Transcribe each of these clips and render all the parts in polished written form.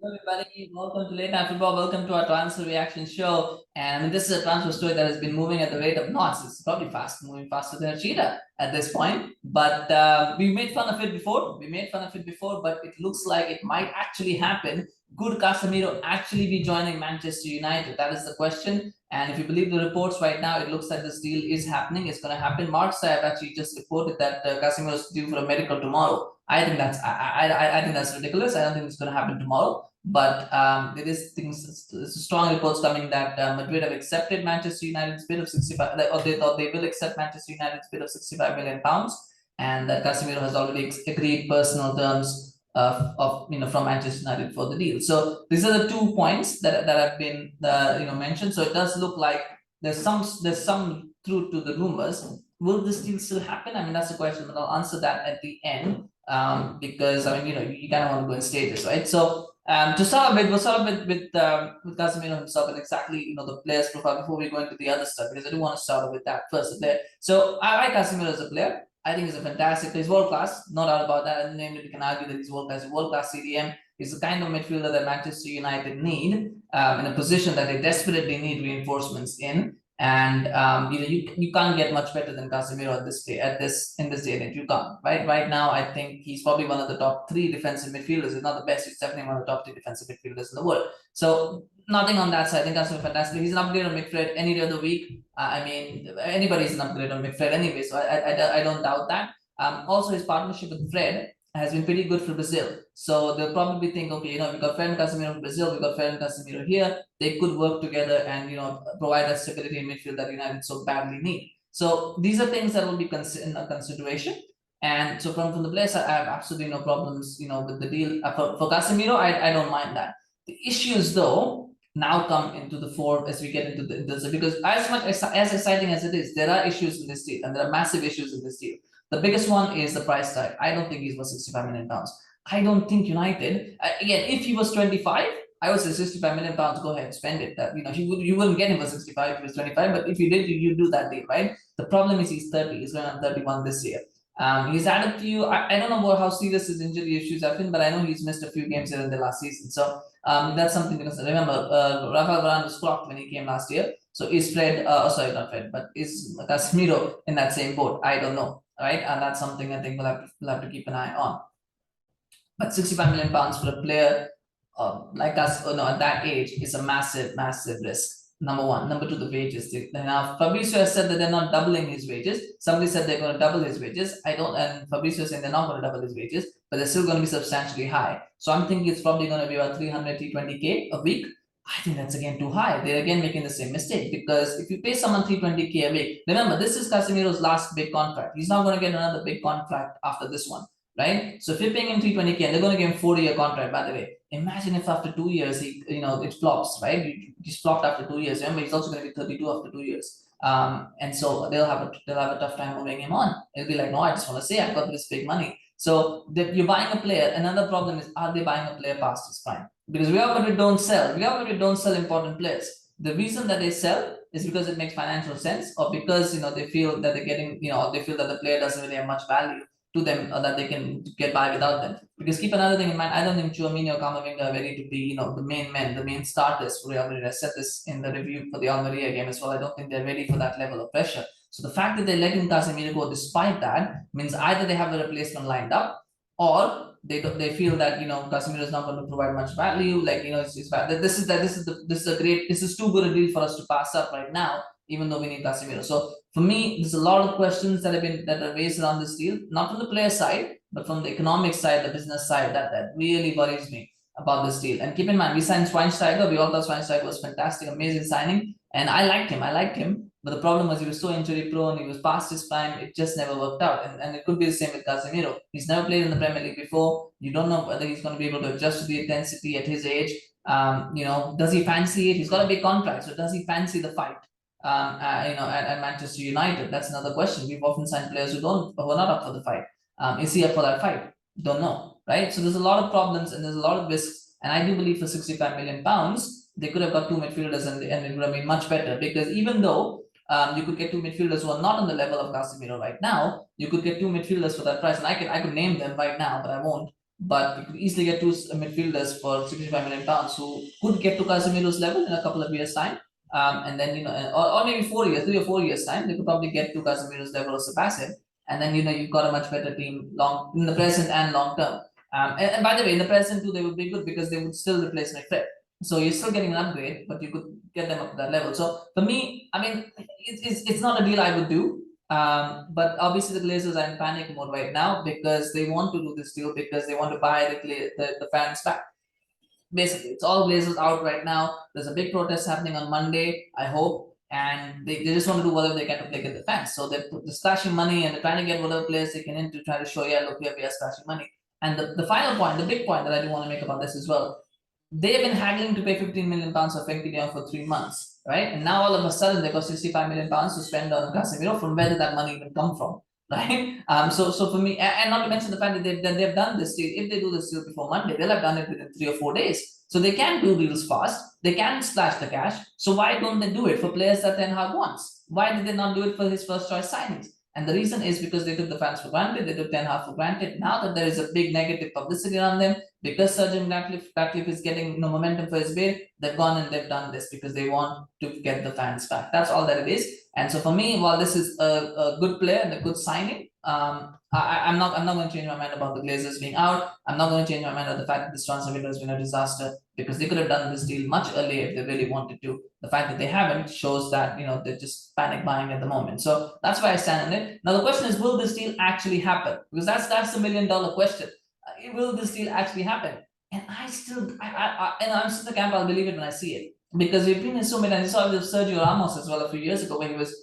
Hello everybody, welcome to Late Night Football. Welcome to our transfer reaction show. And this is a transfer story that has been moving at the rate of knots. It's probably moving faster than a cheetah at this point. But we made fun of it before. But it looks like it might actually happen. Could Casemiro actually be joining Manchester United? That is the question. And if you believe the reports right now, it looks like this deal is happening. It's going to happen. Mark Saab actually just reported that Casemiro is due for a medical tomorrow. I think that's ridiculous. I don't think it's going to happen tomorrow. But there is strong reports coming that Madrid have accepted Manchester United's bid of 65, or they will accept Manchester United's bid of 65 million pounds, and that Casemiro has already agreed personal terms from Manchester United for the deal. So these are the 2 points that have been mentioned. So it does look like there's some truth to the rumors. Will this deal still happen? I mean, that's the question, but I'll answer that at the end because I mean, you kind of want to go in stages, right? So to start with, we'll start with Casemiro himself and exactly the player's profile before we go into the other stuff, because I do want to start with that first. So I like Casemiro as a player. I think he's a fantastic player. He's world class, no doubt about that. And namely, we can argue that he's world class CDM. He's the kind of midfielder that Manchester United need in a position that they desperately need reinforcements in. And you can't get much better than Casemiro in this day and age. You can't. Right now, I think he's probably one of the top 3 defensive midfielders. If not the best, he's definitely one of the top 3 defensive midfielders in the world. So nothing on that side. I think Casemiro fantastic. He's an upgrade on midfield any day of the week. I mean, anybody's an upgrade on midfield anyway. So I don't doubt that. Also, his partnership with Fred has been pretty good for Brazil. So they'll probably think, okay, we got Fred and Casemiro in Brazil, we got Fred and Casemiro here. They could work together and provide that stability in midfield that United so badly need. So these are things that will be in consideration. And so from the players, I have absolutely no problems, with the deal. For Casemiro, I don't mind that. The issues, though, now come into the fore as we get into this, because as much as exciting as it is, there are issues in this deal, and there are massive issues in this deal. The biggest one is the price tag. I don't think he's worth 65 million pounds. I don't think United, again, if he was 25, I would say 65 million pounds, go ahead, spend it. That you wouldn't get him for 65 if he was 25, but if you did, you do that deal, right? The problem is he's 30, he's going on 31 this year. He's had a few, I don't know how serious his injury issues have been, but I know he's missed a few games here in the last season. So that's something to consider. Remember, Rafael Varane was clocked when he came last year. So is Fred, sorry, not Fred, but is Casemiro in that same boat? I don't know, right? And that's something I think we'll have to keep an eye on. But 65 million pounds for a player like us, at that age is a massive, massive risk. Number one. Number two, the wages. Now, Fabrizio has said that they're not doubling his wages. Somebody said they're going to double his wages. And Fabrizio is saying they're not going to double his wages, but they're still going to be substantially high. So I'm thinking it's probably going to be about 300, 320K a week. I think that's again too high. They're again making the same mistake, because if you pay someone 320K a week, remember, this is Casemiro's last big contract. He's not going to get another big contract after this one, right? So if you're paying him 320K and they're going to give him 4-year contract, by the way, imagine if after 2 years it flops, right? He's flopped after 2 years. Remember, he's also going to be 32 after 2 years. And so they'll have a tough time moving him on. It'll be like, no, I just want to say I've got this big money. So you're buying a player. Another problem is, are they buying a player past his prime? Because Real Madrid don't sell. Real Madrid don't sell important players. The reason that they sell is because it makes financial sense, or because they feel that they're getting, they feel that the player doesn't really have much value to them, or that they can get by without them. Because keep another thing in mind, I don't think Tchouameni or Camavinga are ready to be, the main men, the main starters for Real Madrid. I said this in the review for the Almeria game as well. I don't think they're ready for that level of pressure. So the fact that they're letting Casemiro go despite that means either they have a replacement lined up, or they feel that Casemiro is not going to provide much value. Like it's bad. This is too good a deal for us to pass up right now, even though we need Casemiro. So for me, there's a lot of questions that are raised around this deal, not from the player side, but from the economic side, the business side. That really worries me about this deal. And keep in mind, we signed Schweinsteiger. We all thought Schweinsteiger was fantastic, amazing signing, and I liked him. But the problem was he was so injury prone, he was past his prime, it just never worked out. And it could be the same with Casemiro. He's never played in the Premier League before. You don't know whether he's going to be able to adjust to the intensity at his age. Does he fancy it? He's got a big contract, so does he fancy the fight? At Manchester United? That's another question. We've often signed players who are not up for the fight. Is he up for that fight? Don't know, right? So there's a lot of problems and there's a lot of risks. And I do believe for 65 million pounds, they could have got 2 midfielders and it would have been much better, because even though you could get 2 midfielders who are not on the level of Casemiro right now, you could get 2 midfielders for that price. And I could name them right now, but I won't. but you could easily get two midfielders for 65 million pounds who could get to Casemiro's level in a couple of years' time. And then, or maybe 4 years, 3 or 4 years' time, they could probably get to Casemiro's level or surpass him. And then, you've got a much better team in the present and long term. And by the way, in the present too, they would be good because they would still replace McFred. So you're still getting an upgrade, but you could get them up to that level. So for me, I mean, it's not a deal I would do. But obviously the Glazers are in panic mode right now because they want to do this deal because they want to buy the fans back. Basically, it's all Glazers out right now. There's a big protest happening on Monday, I hope, and they just want to do whatever they can to placate the fans. So they're splashing money and they're trying to get whatever players they can in to try to show, yeah, look, we are splashing money. And the final point, the big point that I do want to make about this as well, they have been haggling to pay 15 million pounds for Frenkie de Jong for 3 months, right? And now all of a sudden they got 65 million pounds to spend on Casemiro. From where did that money even come from, right? So for me, and not to mention the fact that they've done this deal. If they do this deal before Monday, they'll have done it within 3 or 4 days. So they can do deals fast. They can splash the cash. So why don't they do it for players that Ten Hag wants? Why did they not do it for his first choice signings? And the reason is because they took the fans for granted, they took Ten Hag for granted. Now that there is a big negative publicity around them, because Sergeant Ratcliffe is getting momentum for his bid, they've gone and they've done this because they want to get the fans back. That's all that it is. And so for me, while this is a good player and a good signing, I'm not going to change my mind about the Glazers being out. I'm not going to change my mind about the fact that this transfer window has been a disaster because they could have done this deal much earlier if they really wanted to. The fact that they haven't shows that they're just panic buying at the moment. So that's why I stand on it. Now the question is, will this deal actually happen? Because that's the $1 million question. Will this deal actually happen? And I'm still in the camp, I'll believe it when I see it. Because we've been in so many, and I saw with Sergio Ramos as well a few years ago when he was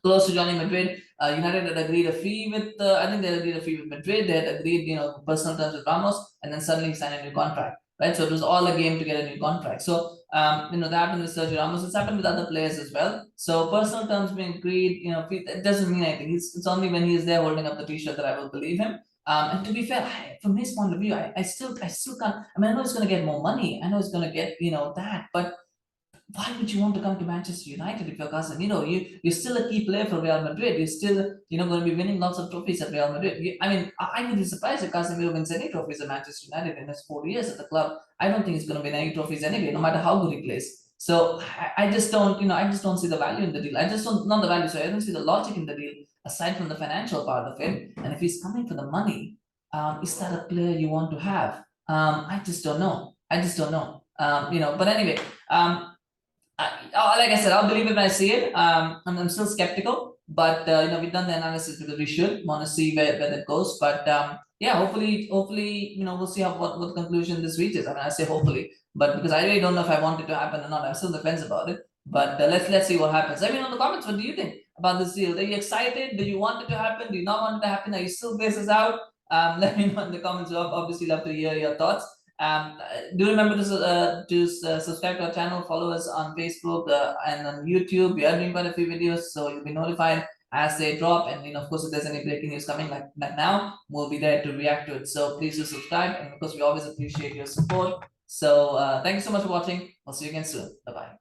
close to joining Madrid. United had agreed a fee with, I think they had agreed a fee with Madrid. They had agreed, personal terms with Ramos, and then suddenly signed a new contract, right? So it was all a game to get a new contract. So, that happened with Sergio Ramos. It's happened with other players as well. So personal terms being agreed, it doesn't mean anything. It's only when he's there holding up the T-shirt that I will believe him. And to be fair, from his point of view, I still can't. I mean, I know he's going to get more money. I know he's going to get, that, but why would you want to come to Manchester United if you're Casemiro? You're still a key player for Real Madrid. You're still, going to be winning lots of trophies at Real Madrid. I would be surprised if Casemiro wins any trophies at Manchester United in his 4 years at the club. I don't think he's going to win any trophies anyway, no matter how good he plays. So I just don't, I just don't see the value in the deal. I just don't, not the value, so I don't see the logic in the deal aside from the financial part of it. And if he's coming for the money, is that a player you want to have? I just don't know. But anyway, like I said, I'll believe it when I see it. I'm still skeptical, but we've done the analysis because we should want to see where that goes. But yeah, hopefully, we'll see what conclusion this reaches. I mean, I say hopefully, but because I really don't know if I want it to happen or not. I'm still on the fence about it. But let's see what happens. I mean, on the comments, what do you think about this deal? Are you excited? Do you want it to happen? Do you not want it to happen? Are you still bases out? Let me know in the comments. I'd obviously love to hear your thoughts. Do remember to subscribe to our channel, follow us on Facebook and on YouTube. We are doing quite a few videos, so you'll be notified as they drop. And of course, if there's any breaking news coming like now, we'll be there to react to it. So please do subscribe, and of course, we always appreciate your support. So thank you so much for watching. I'll see you again soon. Bye bye.